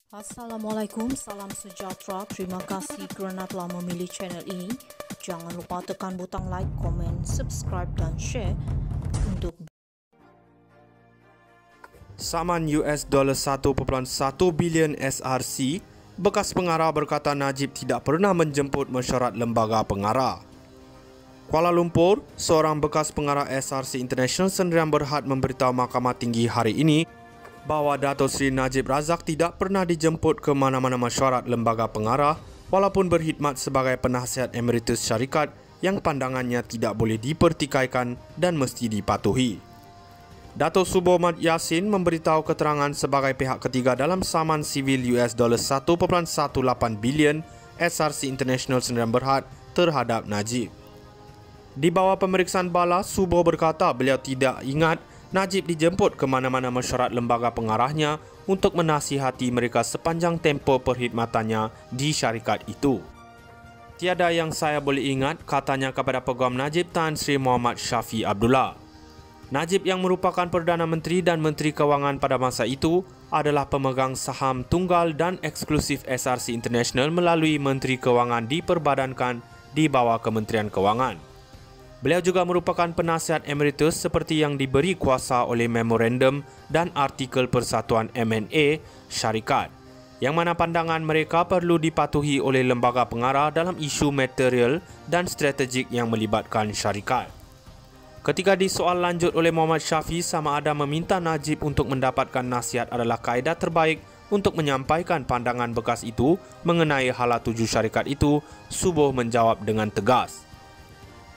Assalamualaikum, salam sejahtera. Terima kasih kerana telah memilih channel ini. Jangan lupa tekan butang like, komen, subscribe dan share untuk Saman $1.1 bilion SRC, bekas pengarah berkata Najib tidak pernah menjemput mesyuarat lembaga pengarah. Kuala Lumpur, seorang bekas pengarah SRC International Sdn Bhd memberitahu Mahkamah Tinggi hari ini bahawa Dato' Sri Najib Razak tidak pernah dijemput ke mana-mana mesyuarat lembaga pengarah walaupun berkhidmat sebagai penasihat emeritus syarikat yang pandangannya tidak boleh dipertikaikan dan mesti dipatuhi. Dato' Suboh Mat Yassin memberitahu keterangan sebagai pihak ketiga dalam saman sivil $1.18 bilion SRC International Sdn Bhd terhadap Najib. Di bawah pemeriksaan bala, Suboh berkata beliau tidak ingat Najib dijemput ke mana-mana mesyuarat lembaga pengarahnya untuk menasihati mereka sepanjang tempoh perkhidmatannya di syarikat itu. Tiada yang saya boleh ingat, katanya kepada Peguam Najib Tan Sri Muhammad Syafi Abdullah. Najib yang merupakan Perdana Menteri dan Menteri Kewangan pada masa itu adalah pemegang saham tunggal dan eksklusif SRC International melalui Menteri Kewangan diperbadankan di bawah Kementerian Kewangan. Beliau juga merupakan penasihat emeritus seperti yang diberi kuasa oleh memorandum dan artikel Persatuan MNA Syarikat, yang mana pandangan mereka perlu dipatuhi oleh lembaga pengarah dalam isu material dan strategik yang melibatkan syarikat. Ketika disoal lanjut oleh Muhammad Syafi sama ada meminta Najib untuk mendapatkan nasihat adalah kaedah terbaik untuk menyampaikan pandangan bekas itu mengenai hala tuju syarikat itu, Suboh menjawab dengan tegas.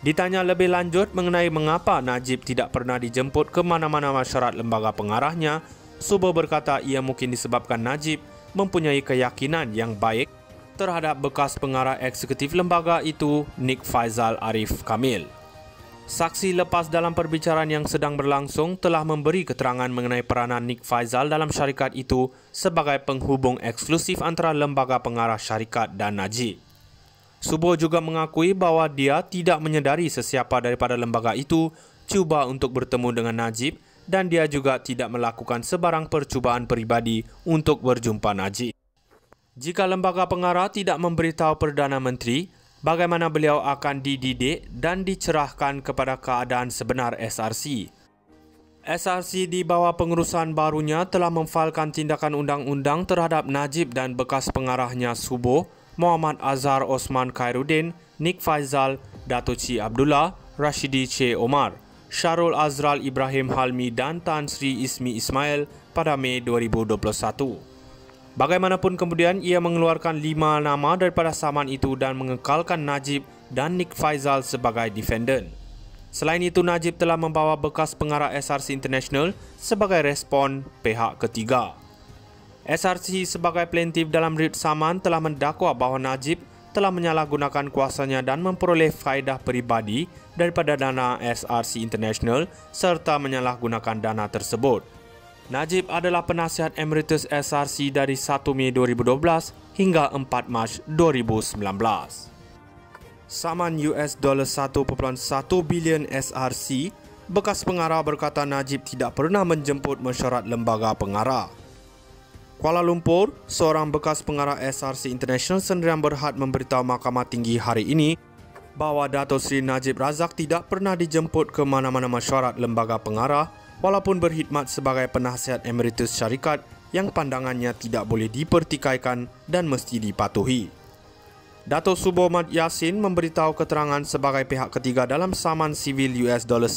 Ditanya lebih lanjut mengenai mengapa Najib tidak pernah dijemput ke mana-mana mesyuarat lembaga pengarahnya, Suboh berkata ia mungkin disebabkan Najib mempunyai keyakinan yang baik terhadap bekas pengarah eksekutif lembaga itu, Nik Faizal Arif Kamil. Saksi lepas dalam perbicaraan yang sedang berlangsung telah memberi keterangan mengenai peranan Nik Faizal dalam syarikat itu sebagai penghubung eksklusif antara lembaga pengarah syarikat dan Najib. Suboh juga mengakui bahawa dia tidak menyedari sesiapa daripada lembaga itu cuba untuk bertemu dengan Najib dan dia juga tidak melakukan sebarang percubaan peribadi untuk berjumpa Najib. Jika lembaga pengarah tidak memberitahu Perdana Menteri bagaimana beliau akan dididik dan dicerahkan kepada keadaan sebenar SRC. SRC di bawah pengurusan barunya telah memfailkan tindakan undang-undang terhadap Najib dan bekas pengarahnya Suboh, Muhammad Azhar Osman Khairuddin, Nik Faizal, Dato' Cik Abdullah, Rashidi Che Omar, Syarul Azral Ibrahim Halmi dan Tan Sri Ismi Ismail pada Mei 2021. Bagaimanapun kemudian ia mengeluarkan 5 nama daripada saman itu dan mengekalkan Najib dan Nik Faizal sebagai defendant. Selain itu, Najib telah membawa bekas pengarah SRC International sebagai respon pihak ketiga. SRC sebagai plaintiff dalam writ saman telah mendakwa bahawa Najib telah menyalahgunakan kuasanya dan memperoleh faedah peribadi daripada dana SRC International serta menyalahgunakan dana tersebut. Najib adalah penasihat emeritus SRC dari 1 Mei 2012 hingga 4 Mac 2019. Saman $1.1 bilion SRC, bekas pengarah berkata Najib tidak pernah menjemput mesyuarat lembaga pengarah. Kuala Lumpur, seorang bekas pengarah SRC International Sdn Bhd memberitahu Mahkamah Tinggi hari ini bahawa Dato' Sri Najib Razak tidak pernah dijemput ke mana-mana mesyuarat lembaga pengarah walaupun berkhidmat sebagai penasihat emeritus syarikat yang pandangannya tidak boleh dipertikaikan dan mesti dipatuhi. Dato' Suboh Mat Yassin memberitahu keterangan sebagai pihak ketiga dalam saman sivil $1.18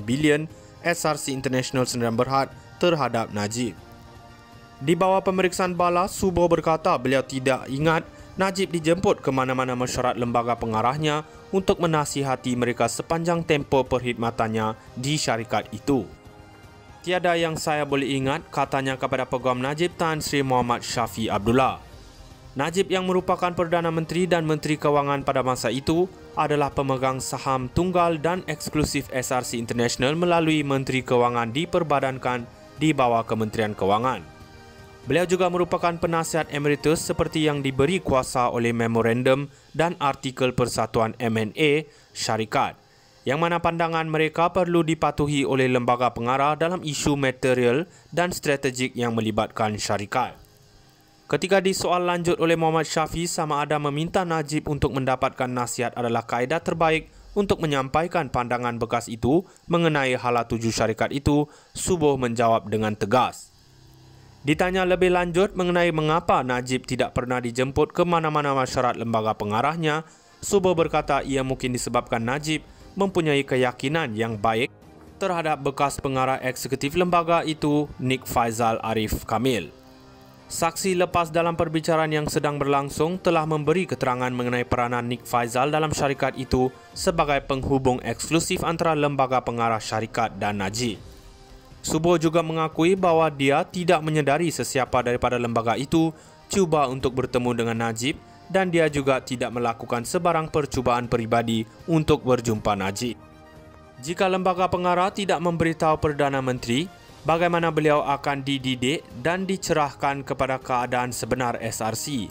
bilion SRC International Sdn Bhd terhadap Najib. Di bawah pemeriksaan bala, Suboh berkata beliau tidak ingat Najib dijemput ke mana-mana mesyuarat lembaga pengarahnya untuk menasihati mereka sepanjang tempoh perkhidmatannya di syarikat itu. Tiada yang saya boleh ingat, katanya kepada Peguam Najib Tan Sri Muhammad Syafi Abdullah. Najib yang merupakan Perdana Menteri dan Menteri Kewangan pada masa itu adalah pemegang saham tunggal dan eksklusif SRC International melalui Menteri Kewangan diperbadankan di bawah Kementerian Kewangan. Beliau juga merupakan penasihat emeritus seperti yang diberi kuasa oleh memorandum dan artikel Persatuan MNA Syarikat, yang mana pandangan mereka perlu dipatuhi oleh lembaga pengarah dalam isu material dan strategik yang melibatkan syarikat. Ketika disoal lanjut oleh Muhammad Syafi sama ada meminta Najib untuk mendapatkan nasihat adalah kaedah terbaik untuk menyampaikan pandangan bekas itu mengenai hala tuju syarikat itu, Subuh menjawab dengan tegas. Ditanya lebih lanjut mengenai mengapa Najib tidak pernah dijemput ke mana-mana mesyuarat lembaga pengarahnya, Subuh berkata ia mungkin disebabkan Najib mempunyai keyakinan yang baik terhadap bekas pengarah eksekutif lembaga itu, Nik Faizal Arif Kamil. Saksi lepas dalam perbicaraan yang sedang berlangsung telah memberi keterangan mengenai peranan Nik Faizal dalam syarikat itu sebagai penghubung eksklusif antara lembaga pengarah syarikat dan Najib. Subuh juga mengakui bahawa dia tidak menyedari sesiapa daripada lembaga itu cuba untuk bertemu dengan Najib dan dia juga tidak melakukan sebarang percubaan peribadi untuk berjumpa Najib. Jika lembaga pengarah tidak memberitahu Perdana Menteri bagaimana beliau akan dididik dan dicerahkan kepada keadaan sebenar SRC.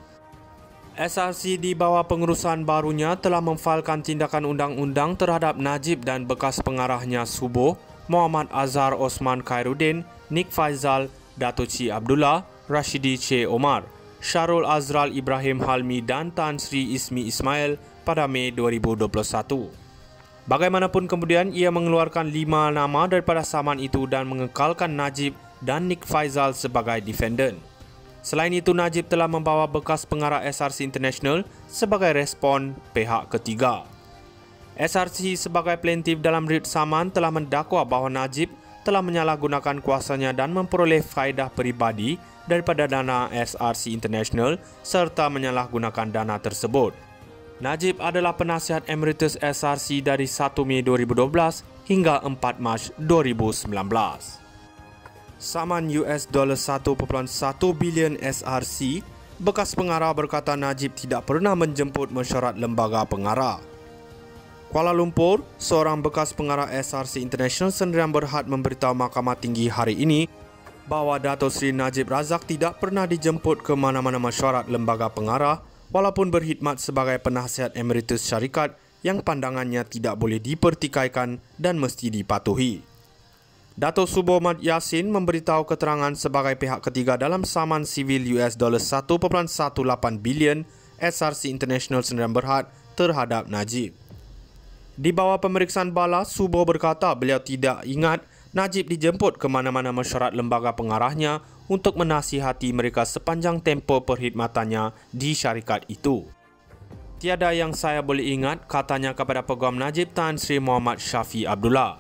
SRC di bawah pengurusan barunya telah memfailkan tindakan undang-undang terhadap Najib dan bekas pengarahnya Subuh, Muhammad Azhar Osman Khairuddin, Nik Faizal, Dato' Cik Abdullah, Rashidi C. Omar, Syarul Azral Ibrahim Halmi dan Tan Sri Ismi Ismail pada Mei 2021. Bagaimanapun kemudian ia mengeluarkan 5 nama daripada saman itu dan mengekalkan Najib dan Nik Faizal sebagai defendant. Selain itu, Najib telah membawa bekas pengarah SRC International sebagai respon pihak ketiga. SRC sebagai plaintiff dalam writ saman telah mendakwa bahawa Najib telah menyalahgunakan kuasanya dan memperoleh faedah peribadi daripada dana SRC International serta menyalahgunakan dana tersebut. Najib adalah penasihat emeritus SRC dari 1 Mei 2012 hingga 4 Mac 2019. Saman $1.1 bilion SRC, bekas pengarah berkata Najib tidak pernah menjemput mesyuarat lembaga pengarah. Kuala Lumpur, seorang bekas pengarah SRC International Sdn Bhd memberitahu Mahkamah Tinggi hari ini bahawa Dato' Sri Najib Razak tidak pernah dijemput ke mana-mana mesyuarat lembaga pengarah walaupun berkhidmat sebagai penasihat emeritus syarikat yang pandangannya tidak boleh dipertikaikan dan mesti dipatuhi. Dato' Subuh Mat Yassin memberitahu keterangan sebagai pihak ketiga dalam saman sivil $1.18 bilion SRC International Sdn Bhd terhadap Najib. Di bawah pemeriksaan bala, Subuh berkata beliau tidak ingat Najib dijemput ke mana-mana mesyuarat lembaga pengarahnya untuk menasihati mereka sepanjang tempoh perkhidmatannya di syarikat itu. Tiada yang saya boleh ingat, katanya kepada Peguam Najib Tan Sri Muhammad Syafi Abdullah.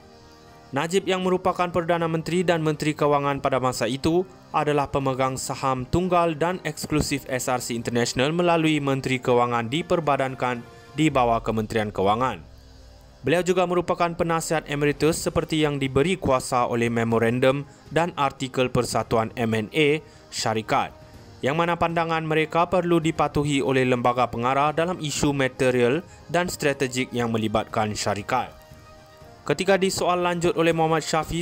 Najib yang merupakan Perdana Menteri dan Menteri Kewangan pada masa itu adalah pemegang saham tunggal dan eksklusif SRC International melalui Menteri Kewangan diperbadankan di bawah Kementerian Kewangan. Beliau juga merupakan penasihat emeritus seperti yang diberi kuasa oleh memorandum dan artikel Persatuan MNA Syarikat, yang mana pandangan mereka perlu dipatuhi oleh lembaga pengarah dalam isu material dan strategik yang melibatkan syarikat. Ketika disoal lanjut oleh Muhammad Syafi